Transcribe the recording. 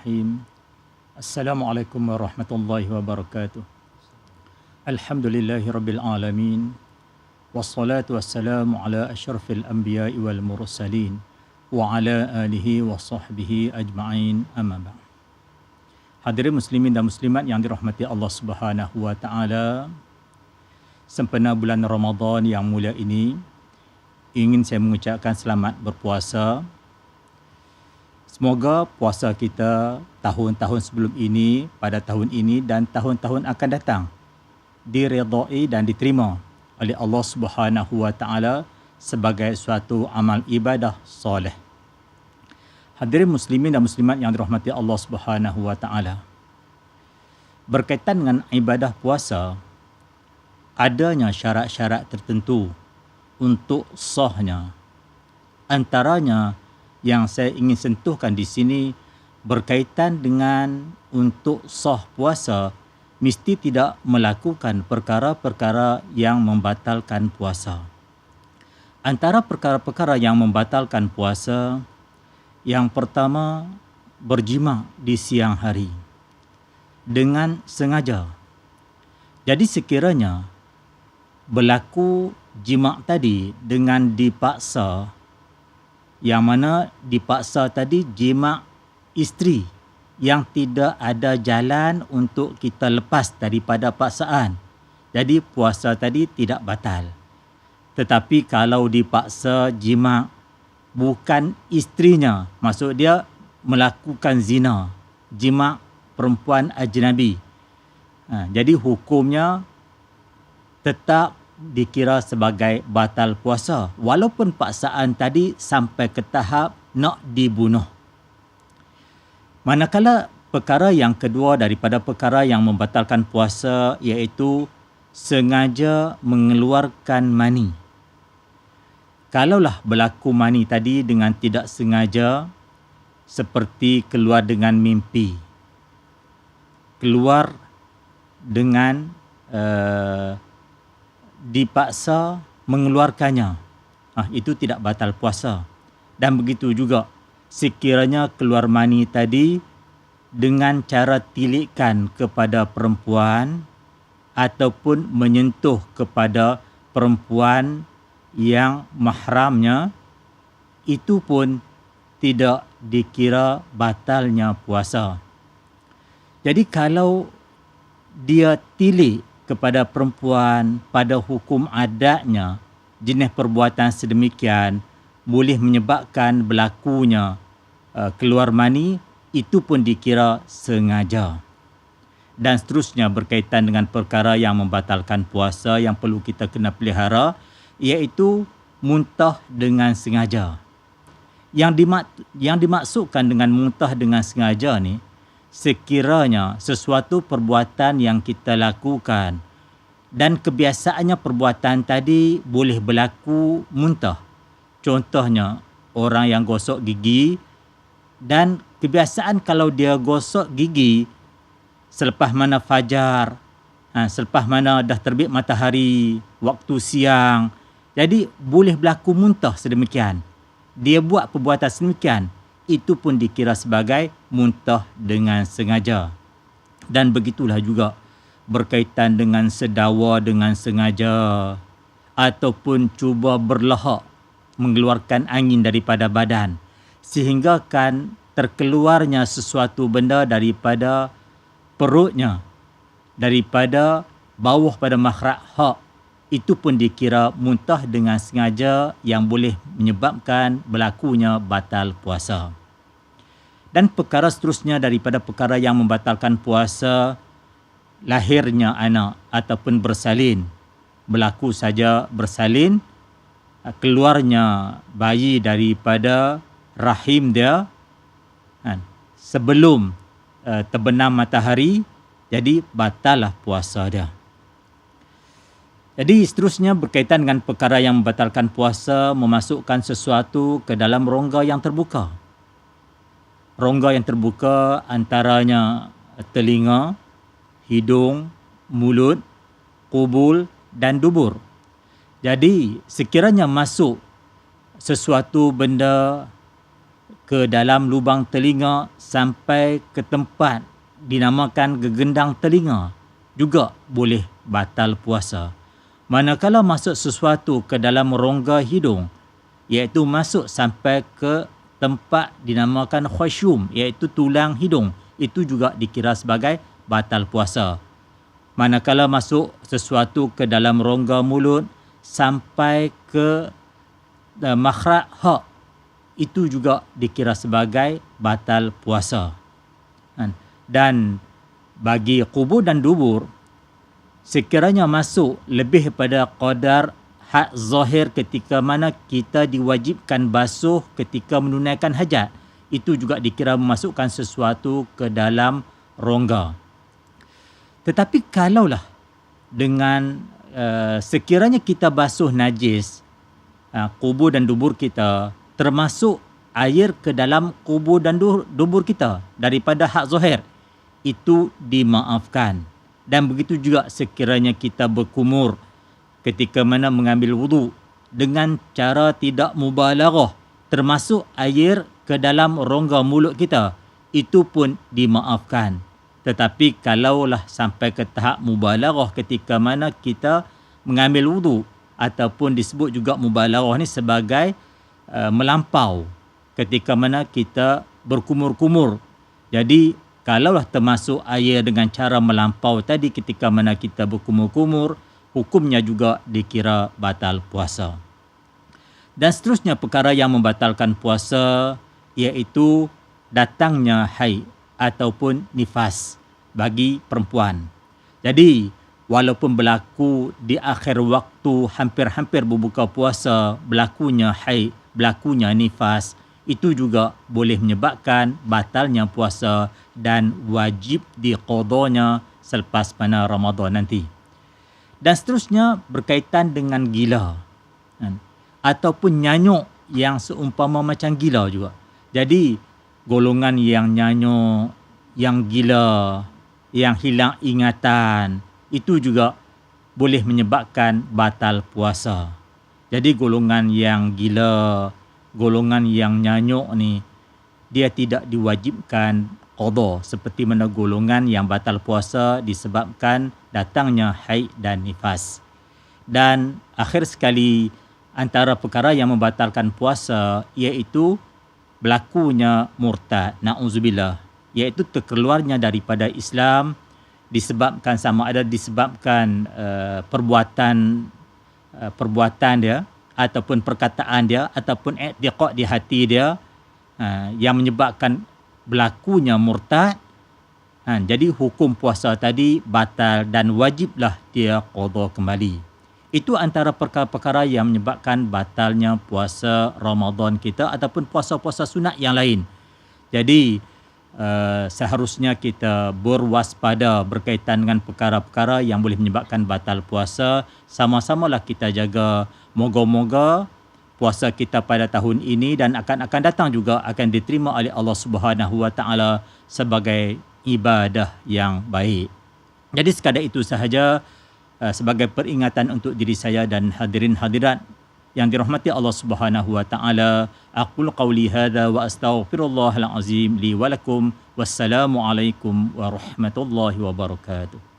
Bismillahirrahmanirrahim. Assalamualaikum warahmatullahi wabarakatuh. Alhamdulillahirabbil alamin. Wassalatu wassalamu ala asyrafil anbiya'i wal mursalin wa ala alihi wa sahbihi ajma'in, amma ba'd. Hadirin muslimin dan muslimat yang dirahmati Allah Subhanahu wa taala, sempena bulan Ramadan yang mulia ini, ingin saya mengucapkan selamat berpuasa. Semoga puasa kita tahun-tahun sebelum ini, pada tahun ini dan tahun-tahun akan datang diredai dan diterima oleh Allah Subhanahu wa taala sebagai suatu amal ibadah soleh. Hadirin muslimin dan muslimat yang dirahmati Allah Subhanahu wa taala, berkaitan dengan ibadah puasa, adanya syarat-syarat tertentu untuk sahnya. Antaranya yang saya ingin sentuhkan di sini berkaitan dengan untuk sah puasa, mesti tidak melakukan perkara-perkara yang membatalkan puasa. Antara perkara-perkara yang membatalkan puasa, yang pertama, berjima di siang hari dengan sengaja. Jadi sekiranya berlaku jima tadi dengan dipaksa, yang mana dipaksa tadi jima isteri yang tidak ada jalan untuk kita lepas daripada paksaan, jadi puasa tadi tidak batal. Tetapi kalau dipaksa jima bukan isterinya, maksud dia melakukan zina, jima perempuan ajnabi, jadi hukumnya tetap dikira sebagai batal puasa, walaupun paksaan tadi sampai ke tahap nak dibunuh. Manakala perkara yang kedua daripada perkara yang membatalkan puasa, iaitu sengaja mengeluarkan mani. Kalaulah berlaku mani tadi dengan tidak sengaja, seperti keluar dengan mimpi, keluar dengan dipaksa mengeluarkannya, itu tidak batal puasa. Dan begitu juga sekiranya keluar mani tadi dengan cara tilikan kepada perempuan ataupun menyentuh kepada perempuan yang mahramnya, itu pun tidak dikira batalnya puasa. Jadi kalau dia tilik kepada perempuan, pada hukum adatnya, jenis perbuatan sedemikian boleh menyebabkan berlakunya keluar mani, itu pun dikira sengaja. Dan seterusnya berkaitan dengan perkara yang membatalkan puasa yang perlu kita kena pelihara, iaitu muntah dengan sengaja. Yang dimaksudkan dengan muntah dengan sengaja ni, sekiranya sesuatu perbuatan yang kita lakukan dan kebiasaannya perbuatan tadi boleh berlaku muntah. Contohnya, orang yang gosok gigi, dan kebiasaan kalau dia gosok gigi selepas mana fajar, selepas mana dah terbit matahari, waktu siang, jadi boleh berlaku muntah sedemikian. Dia buat perbuatan sedemikian, itu pun dikira sebagai muntah dengan sengaja. Dan begitulah juga berkaitan dengan sedawa dengan sengaja, ataupun cuba berlahak mengeluarkan angin daripada badan, sehingga kan terkeluarnya sesuatu benda daripada perutnya, daripada bawah pada makhraj hak, itu pun dikira muntah dengan sengaja yang boleh menyebabkan berlakunya batal puasa. Dan perkara seterusnya daripada perkara yang membatalkan puasa, lahirnya anak ataupun bersalin. Berlaku saja bersalin, keluarnya bayi daripada rahim dia sebelum terbenam matahari, jadi batallah puasa dia. Jadi seterusnya berkaitan dengan perkara yang membatalkan puasa, memasukkan sesuatu ke dalam rongga yang terbuka. Rongga yang terbuka antaranya telinga, hidung, mulut, kubul dan dubur. Jadi sekiranya masuk sesuatu benda ke dalam lubang telinga sampai ke tempat dinamakan gegendang telinga juga boleh batal puasa. Manakala masuk sesuatu ke dalam rongga hidung, iaitu masuk sampai ke tempat dinamakan khusyum, iaitu tulang hidung, itu juga dikira sebagai batal puasa. Manakala masuk sesuatu ke dalam rongga mulut sampai ke makhraj ha, itu juga dikira sebagai batal puasa. Dan bagi qubur dan dubur, sekiranya masuk lebih pada qadar hak zahir ketika mana kita diwajibkan basuh ketika menunaikan hajat, itu juga dikira memasukkan sesuatu ke dalam rongga. Tetapi kalaulah dengan sekiranya kita basuh najis kubur dan dubur kita, termasuk air ke dalam kubur dan dubur kita daripada hak zahir, itu dimaafkan. Dan begitu juga sekiranya kita berkumur ketika mana mengambil wudu dengan cara tidak mubalaghah, termasuk air ke dalam rongga mulut kita, itu pun dimaafkan. Tetapi kalaulah sampai ke tahap mubalaghah ketika mana kita mengambil wudu, ataupun disebut juga mubalaghah ni sebagai melampau ketika mana kita berkumur-kumur. Jadi kalaulah termasuk air dengan cara melampau tadi ketika mana kita berkumur-kumur, hukumnya juga dikira batal puasa. Dan seterusnya perkara yang membatalkan puasa iaitu datangnya haid ataupun nifas bagi perempuan. Jadi walaupun berlaku di akhir waktu hampir-hampir berbuka puasa, berlakunya haid, berlakunya nifas, itu juga boleh menyebabkan batalnya puasa dan wajib diqadanya selepas pada Ramadan nanti. Dan seterusnya berkaitan dengan gila ataupun nyanyuk yang seumpama macam gila juga. Jadi golongan yang nyanyuk, yang gila, yang hilang ingatan, itu juga boleh menyebabkan batal puasa. Jadi golongan yang gila, golongan yang nyanyuk ni, dia tidak diwajibkan qada seperti mana golongan yang batal puasa disebabkan datangnya haid dan nifas. Dan akhir sekali, antara perkara yang membatalkan puasa iaitu berlakunya murtad, na'udzubillah, iaitu terkeluarnya daripada Islam disebabkan sama ada disebabkan perbuatan dia ataupun perkataan dia ataupun i'tiqad di hati dia yang menyebabkan berlakunya murtad. Jadi hukum puasa tadi batal dan wajiblah dia qada kembali. Itu antara perkara-perkara yang menyebabkan batalnya puasa Ramadan kita ataupun puasa-puasa sunat yang lain. Jadi seharusnya kita berwaspada berkaitan dengan perkara-perkara yang boleh menyebabkan batal puasa. Sama-samalah kita jaga. Moga-moga puasa kita pada tahun ini dan akan datang juga akan diterima oleh Allah Subhanahu Wa Taala sebagai ibadah yang baik. Jadi sekadar itu sahaja sebagai peringatan untuk diri saya dan hadirin hadirat yang dirahmati Allah Subhanahu Wa Taala. Aqul qawli hadza wa astaghfirullahal azim li wa lakum. Wassalamualaikum warahmatullahi wabarakatuh.